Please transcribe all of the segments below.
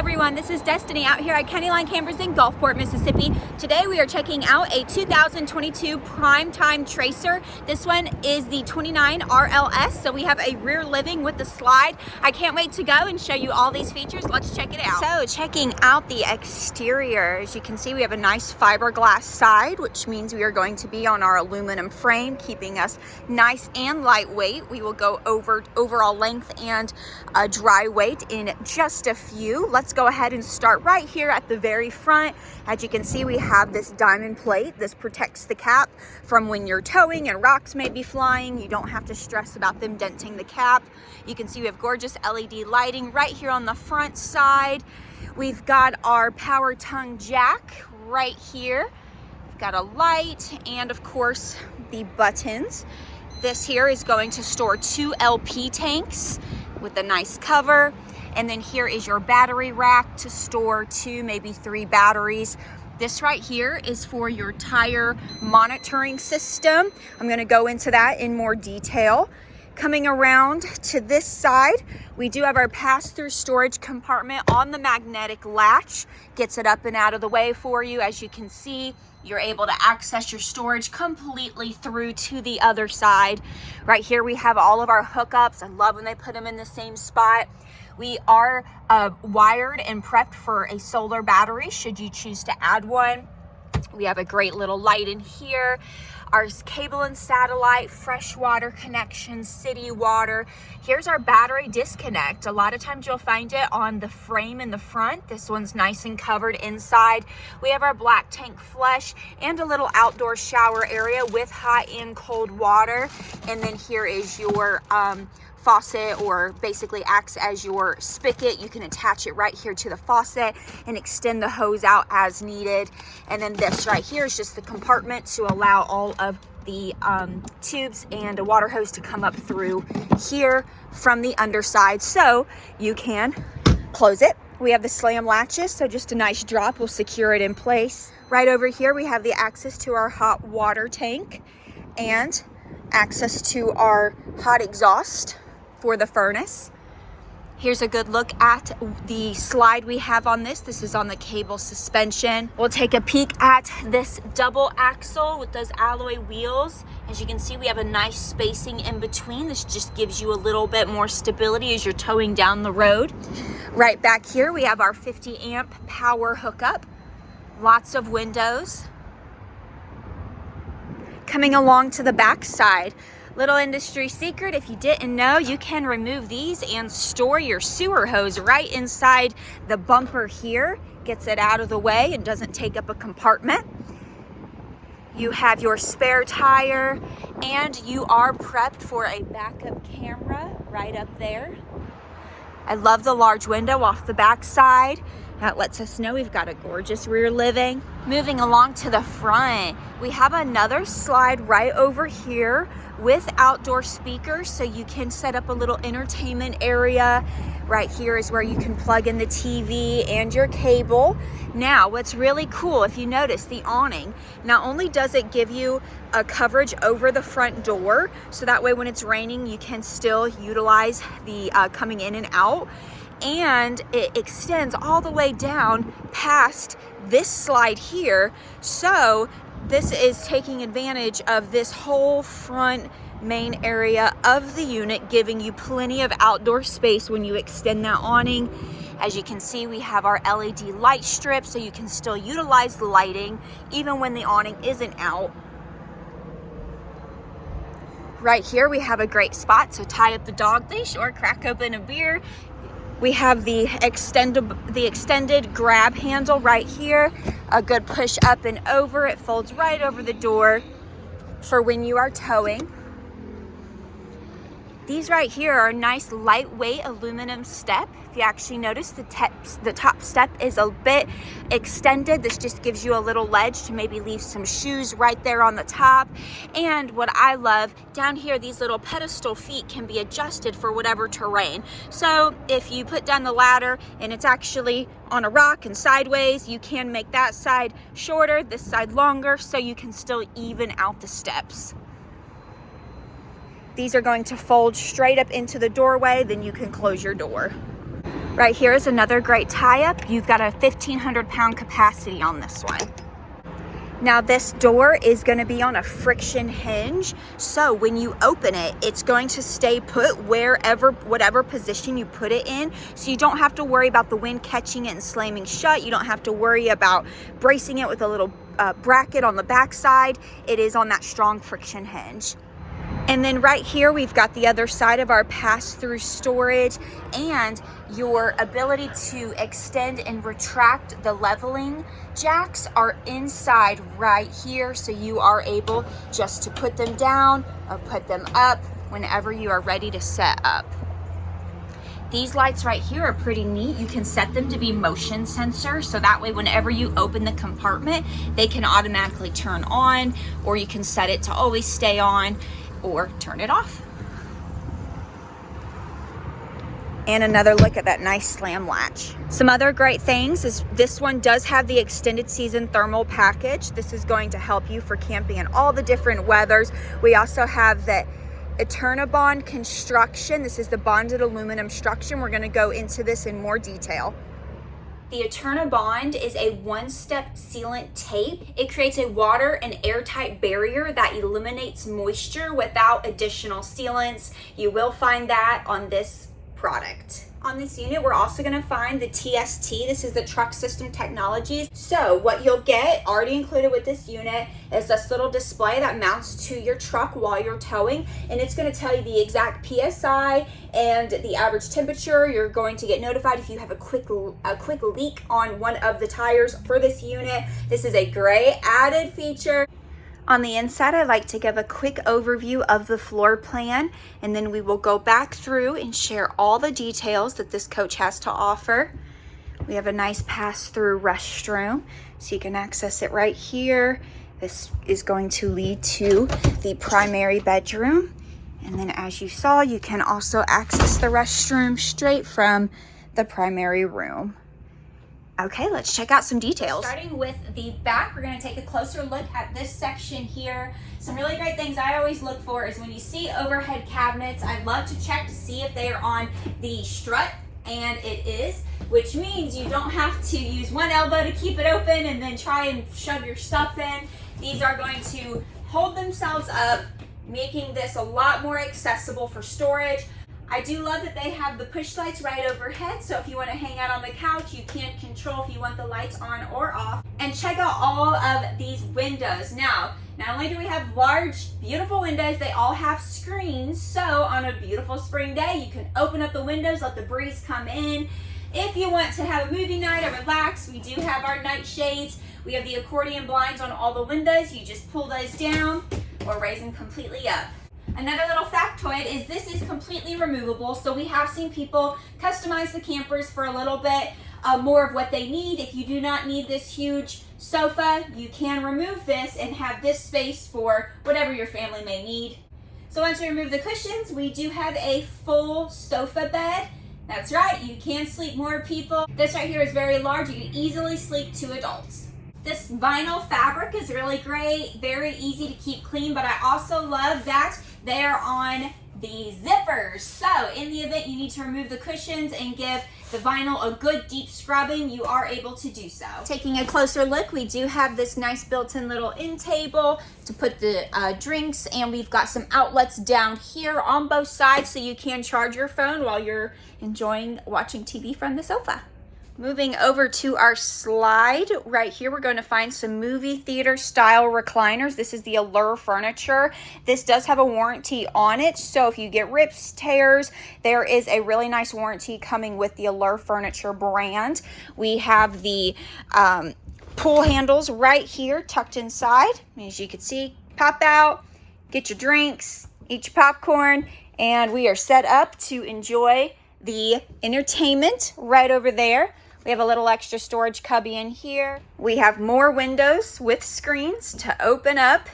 everyone, this is Destiny out here at County Line Campers in Gulfport, Mississippi. Today we are checking out a 2022 Primetime Tracer. This one is the 29 RLS, so we have a rear living with the slide. I can't wait to go and show you all these features. Let's check it out. So checking out the exterior, as you can see we have a nice fiberglass side, which means we are going to be on our aluminum frame, keeping us nice and lightweight. We will go over overall length and dry weight in just a few. Let's go ahead and start right here at the very front. As you can see, we have this diamond plate. This protects the cap from when you're towing and rocks may be flying. You don't have to stress about them denting the cap. You can see we have gorgeous LED lighting right here on the front side. We've got our power tongue jack right here. We've got a light and of course the buttons. This here is going to store 2 LP tanks with a nice cover. And then here is your battery rack to store 2, maybe 3 batteries. This right here is for your tire monitoring system. I'm gonna go into that in more detail. Coming around to this side, we do have our pass-through storage compartment on the magnetic latch. Gets it up and out of the way for you. As you can see, you're able to access your storage completely through to the other side. Right here, we have all of our hookups. I love when they put them in the same spot. We are wired and prepped for a solar battery should you choose to add one. We have a great little light in here. Our cable and satellite, fresh water connection, city water. Here's our battery disconnect. A lot of times you'll find it on the frame in the front. This one's nice and covered inside. We have our black tank flush and a little outdoor shower area with hot and cold water. And then here is your faucet, or basically acts as your spigot. You can attach it right here to the faucet and extend the hose out as needed. And then this right here is just the compartment to allow all of the tubes and a water hose to come up through here from the underside, so you can close it. We have the slam latches, so just a nice drop will secure it in place. Right over here we have the access to our hot water tank and access to our hot exhaust for the furnace. Here's a good look at the slide we have on this. This is on the cable suspension. We'll take a peek at this double axle with those alloy wheels. As you can see, we have a nice spacing in between. This just gives you a little bit more stability as you're towing down the road. Right back here, we have our 50 amp power hookup. Lots of windows. Coming along to the back side, little industry secret, if you didn't know, you can remove these and store your sewer hose right inside the bumper here. Gets it out of the way and doesn't take up a compartment. You have your spare tire and you are prepped for a backup camera right up there. I love the large window off the back side. That lets us know we've got a gorgeous rear living. Moving along to the front, we have another slide right over here with outdoor speakers, so you can set up a little entertainment area. Right here is where you can plug in the TV and your cable. Now, what's really cool, if you notice the awning, not only does it give you a coverage over the front door, so that way when it's raining, you can still utilize the coming in and out, and it extends all the way down past this slide here. So this is taking advantage of this whole front main area of the unit, giving you plenty of outdoor space when you extend that awning. As you can see, we have our LED light strip, so you can still utilize the lighting even when the awning isn't out. Right here, we have a great spot to tie up the dog leash or crack open a beer. We have the extended grab handle right here. A good push up and over. It folds right over the door for when you are towing. These right here are a nice lightweight aluminum step. If you actually notice, the top step is a bit extended. This just gives you a little ledge to maybe leave some shoes right there on the top. And what I love, down here, these little pedestal feet can be adjusted for whatever terrain. So if you put down the ladder and it's actually on a rock and sideways, you can make that side shorter, this side longer, so you can still even out the steps. These are going to fold straight up into the doorway, then you can close your door. Right here is another great tie-up. You've got a 1,500 pound capacity on this one. Now this door is going to be on a friction hinge, so when you open it, it's going to stay put whatever position you put it in, so you don't have to worry about the wind catching it and slamming shut. You don't have to worry about bracing it with a little bracket on the back side. It is on that strong friction hinge. And then right here, we've got the other side of our pass-through storage and your ability to extend and retract the leveling jacks are inside right here. So you are able just to put them down or put them up whenever you are ready to set up. These lights right here are pretty neat. You can set them to be motion sensor, so that way whenever you open the compartment, they can automatically turn on, or you can set it to always stay on or turn it off. And another look at that nice slam latch. Some other great things is this one does have the extended season thermal package. This is going to help you for camping in all the different weathers. We also have the Eternabond construction. This is the bonded aluminum structure. We're going to go into this in more detail. The Eternabond is a one-step sealant tape. It creates a water and airtight barrier that eliminates moisture without additional sealants. You will find that on this product. On this unit, we're also going to find the TST. This is the Truck System Technologies. So what you'll get already included with this unit is this little display that mounts to your truck while you're towing, and it's going to tell you the exact PSI and the average temperature. You're going to get notified if you have a quick leak on one of the tires for this unit. This is a great added feature. On the inside, I'd like to give a quick overview of the floor plan, and then we will go back through and share all the details that this coach has to offer. We have a nice pass-through restroom, so you can access it right here. This is going to lead to the primary bedroom. And then as you saw, you can also access the restroom straight from the primary room. Okay, let's check out some details. Starting with the back, we're going to take a closer look at this section here. Some really great things I always look for is when you see overhead cabinets, I love to check to see if they are on the strut, and it is, which means you don't have to use one elbow to keep it open and then try and shove your stuff in. These are going to hold themselves up, making this a lot more accessible for storage. I do love that they have the push lights right overhead, so if you want to hang out on the couch, you can control if you want the lights on or off. And check out all of these windows. Now, not only do we have large, beautiful windows, they all have screens, so on a beautiful spring day, you can open up the windows, let the breeze come in. If you want to have a movie night or relax, we do have our night shades. We have the accordion blinds on all the windows. You just pull those down or raise them completely up. Another little factoid is this is completely removable, so we have seen people customize the campers for a little bit more of what they need. If you do not need this huge sofa, you can remove this and have this space for whatever your family may need. So once we remove the cushions, we do have a full sofa bed. That's right, you can sleep more people. This right here is very large. You can easily sleep 2 adults. This vinyl fabric is really great, very easy to keep clean, but I also love that they are on the zippers. So in the event you need to remove the cushions and give the vinyl a good deep scrubbing, you are able to do so. Taking a closer look, we do have this nice built-in little end table to put the drinks, and we've got some outlets down here on both sides so you can charge your phone while you're enjoying watching TV from the sofa. Moving over to our slide, right here we're going to find some movie theater style recliners. This is the Allure furniture. This does have a warranty on it, so if you get rips, tears, there is a really nice warranty coming with the Allure furniture brand. We have the pull handles right here tucked inside. As you can see, pop out, get your drinks, eat your popcorn, and we are set up to enjoy the entertainment right over there. We have a little extra storage cubby in here. We have more windows with screens to open up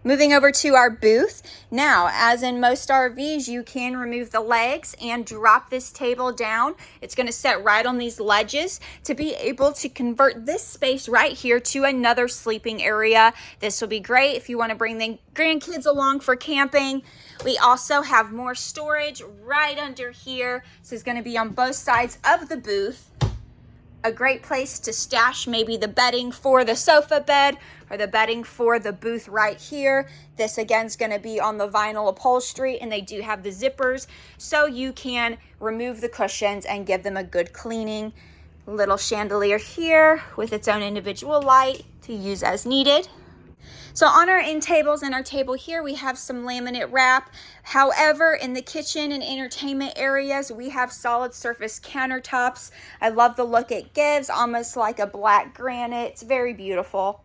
Moving over to our booth. Now, as in most RVs, you can remove the legs and drop this table down. It's going to set right on these ledges to be able to convert this space right here to another sleeping area. This will be great if you want to bring the grandkids along for camping. We also have more storage right under here. This is going to be on both sides of the booth. A great place to stash maybe the bedding for the sofa bed or the bedding for the booth right here. This again is going to be on the vinyl upholstery, and they do have the zippers so you can remove the cushions and give them a good cleaning. Little chandelier here with its own individual light to use as needed. So on our end tables and our table here, we have some laminate wrap. However, in the kitchen and entertainment areas, we have solid surface countertops. I love the look it gives, almost like a black granite. It's very beautiful.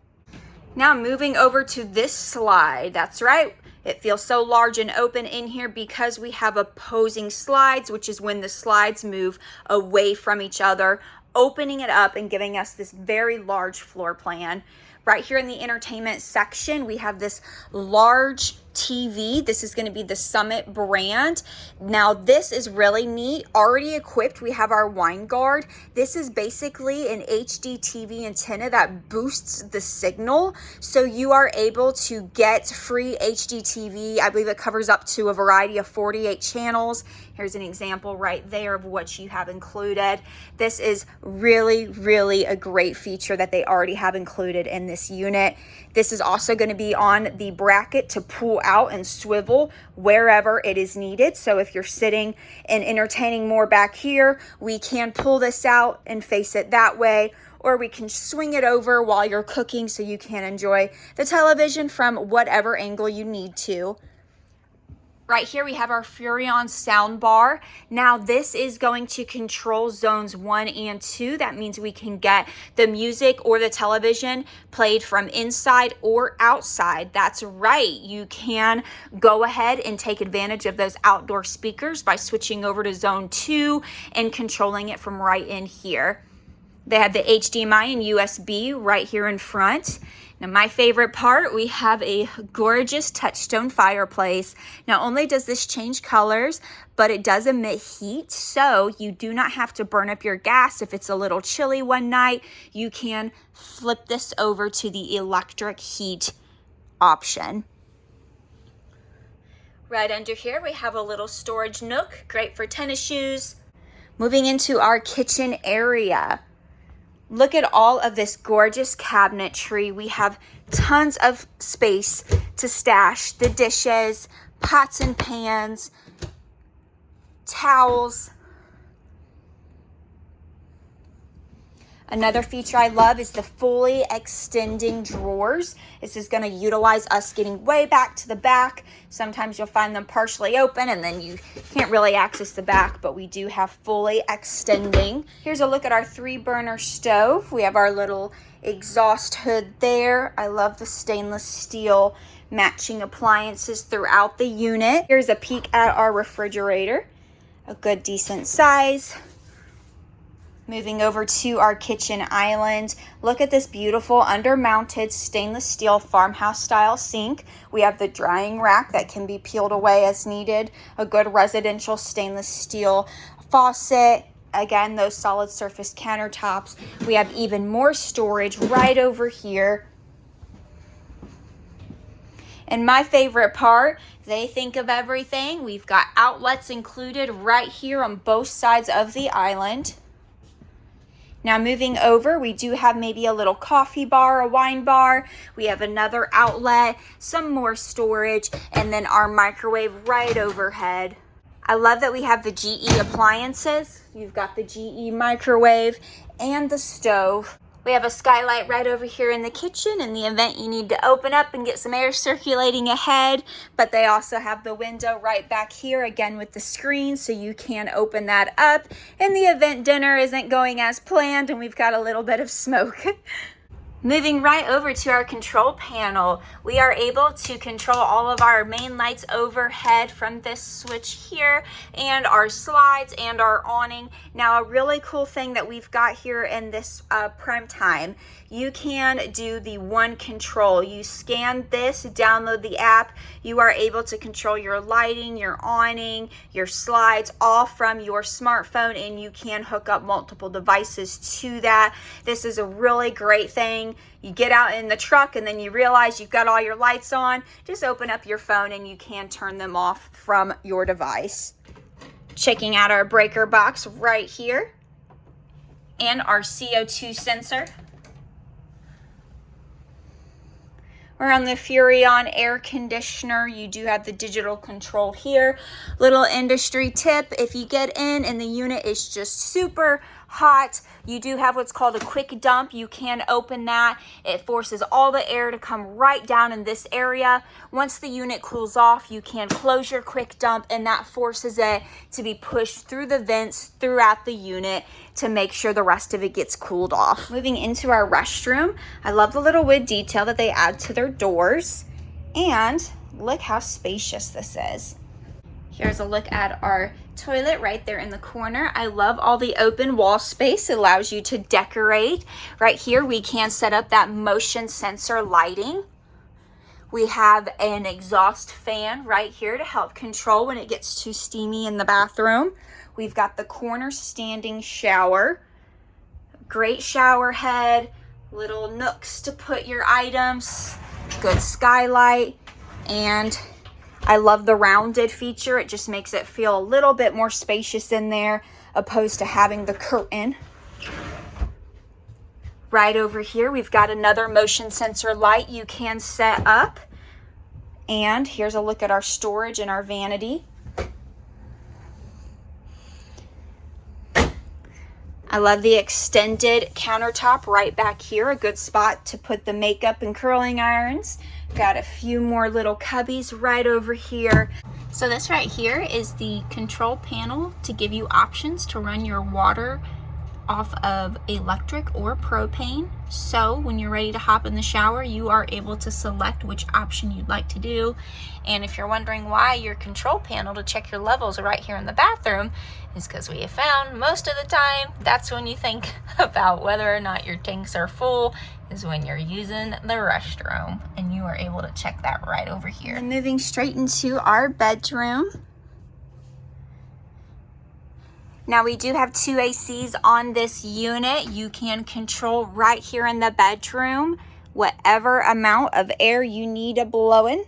Now moving over to this slide. That's right. It feels so large and open in here because we have opposing slides, which is when the slides move away from each other, opening it up and giving us this very large floor plan. Right here in the entertainment section, we have this large TV. This is going to be the Summit brand. Now, this is really neat. Already equipped, we have our wine guard. This is basically an HD TV antenna that boosts the signal. So you are able to get free HD TV. I believe it covers up to a variety of 48 channels. Here's an example right there of what you have included. This is really, really a great feature that they already have included in this unit. This is also going to be on the bracket to pull out and swivel wherever it is needed. So if you're sitting and entertaining more back here, we can pull this out and face it that way, or we can swing it over while you're cooking so you can enjoy the television from whatever angle you need to. Right here we have our Furrion sound bar. Now this is going to control zones 1 and 2. That means we can get the music or the television played from inside or outside. That's right. You can go ahead and take advantage of those outdoor speakers by switching over to zone 2 and controlling it from right in here. They have the HDMI and USB right here in front. Now my favorite part, we have a gorgeous touchstone fireplace. Not only does this change colors, but it does emit heat, so you do not have to burn up your gas if it's a little chilly one night. You can flip this over to the electric heat option. Right under here, we have a little storage nook, great for tennis shoes. Moving into our kitchen area. Look at all of this gorgeous cabinetry. We have tons of space to stash the dishes, pots and pans, towels. Another feature I love is the fully extending drawers. This is going to utilize us getting way back to the back. Sometimes you'll find them partially open and then you can't really access the back, but we do have fully extending. Here's a look at our 3-burner stove. We have our little exhaust hood there. I love the stainless steel matching appliances throughout the unit. Here's a peek at our refrigerator. A good decent size. Moving over to our kitchen island. Look at this beautiful under-mounted stainless steel farmhouse style sink. We have the drying rack that can be peeled away as needed. A good residential stainless steel faucet. Again, those solid surface countertops. We have even more storage right over here. And my favorite part, they think of everything. We've got outlets included right here on both sides of the island. Now moving over, we do have maybe a little coffee bar, a wine bar. We have another outlet, some more storage, and then our microwave right overhead. I love that we have the GE appliances. You've got the GE microwave and the stove. We have a skylight right over here in the kitchen in the event you need to open up and get some air circulating ahead. But they also have the window right back here, again with the screen, so you can open that up in the event dinner isn't going as planned and we've got a little bit of smoke. Moving right over to our control panel, we are able to control all of our main lights overhead from this switch here, and our slides and our awning. Now, a really cool thing that we've got here in this Primetime, you can do the one control. You scan this, download the app, you are able to control your lighting, your awning, your slides, all from your smartphone, and you can hook up multiple devices to that. This is a really great thing. You get out in the truck and then you realize you've got all your lights on. Just open up your phone and you can turn them off from your device. Checking out our breaker box right here and our CO2 sensor. Or on the Furrion air conditioner, you do have the digital control here. Little industry tip, if you get in and the unit is just super hot, you do have what's called a quick dump. You can open that. It forces all the air to come right down in this area. Once the unit cools off, you can close your quick dump, and that forces it to be pushed through the vents throughout the unit to make sure the rest of it gets cooled off. Moving into our restroom, I love the little wood detail that they add to their doors, and look how spacious this is. Here's a look at our toilet right there in the corner. I love all the open wall space. It allows you to decorate. Right here, we can set up that motion sensor lighting. We have an exhaust fan right here to help control when it gets too steamy in the bathroom. We've got the corner standing shower. Great shower head, little nooks to put your items, good skylight, and I love the rounded feature. It just makes it feel a little bit more spacious in there opposed to having the curtain. Right over here, we've got another motion sensor light you can set up. And here's a look at our storage and our vanity. I love the extended countertop right back here, a good spot to put the makeup and curling irons. Got a few more little cubbies right over here. So this right here is the control panel to give you options to run your water off of electric or propane. So when you're ready to hop in the shower, you are able to select which option you'd like to do. And if you're wondering why your control panel to check your levels are right here in the bathroom, is because we have found most of the time that's when you think about whether or not your tanks are full, is when you're using the restroom, and you are able to check that right over here. And moving straight into our bedroom. Now we do have 2 ACs on this unit. You can control right here in the bedroom whatever amount of air you need to blow in.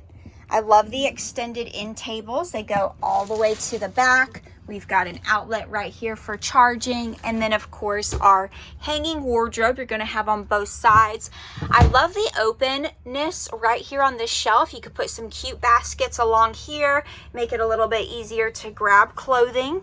I love the extended end tables. They go all the way to the back. We've got an outlet right here for charging, and then of course our hanging wardrobe you're going to have on both sides. I love the openness right here on this shelf. You could put some cute baskets along here, make it a little bit easier to grab clothing.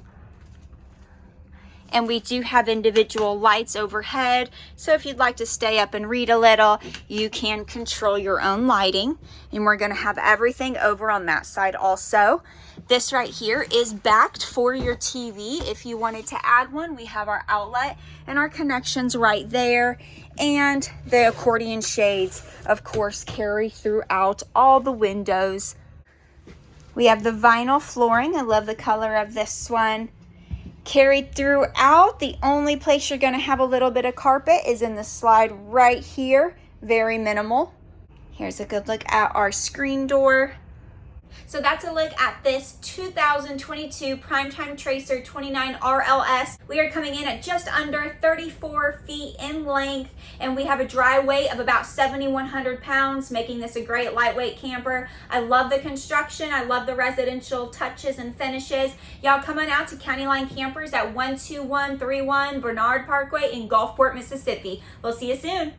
And we do have individual lights overhead, so if you'd like to stay up and read a little, you can control your own lighting. And we're going to have everything over on that side also. This right here is backed for your TV. If you wanted to add one, we have our outlet and our connections right there. And the accordion shades, of course, carry throughout all the windows. We have the vinyl flooring. I love the color of this one. Carried throughout. The only place you're going to have a little bit of carpet is in the slide right here. Very minimal. Here's a good look at our screen door. So that's a look at this 2022 Primetime Tracer 29 RLS. We are coming in at just under 34 feet in length, and we have a dry weight of about 7,100 pounds, making this a great lightweight camper. I love the construction. I love the residential touches and finishes. Y'all come on out to County Line Campers at 12131 Bernard Parkway in Gulfport, Mississippi. We'll see you soon.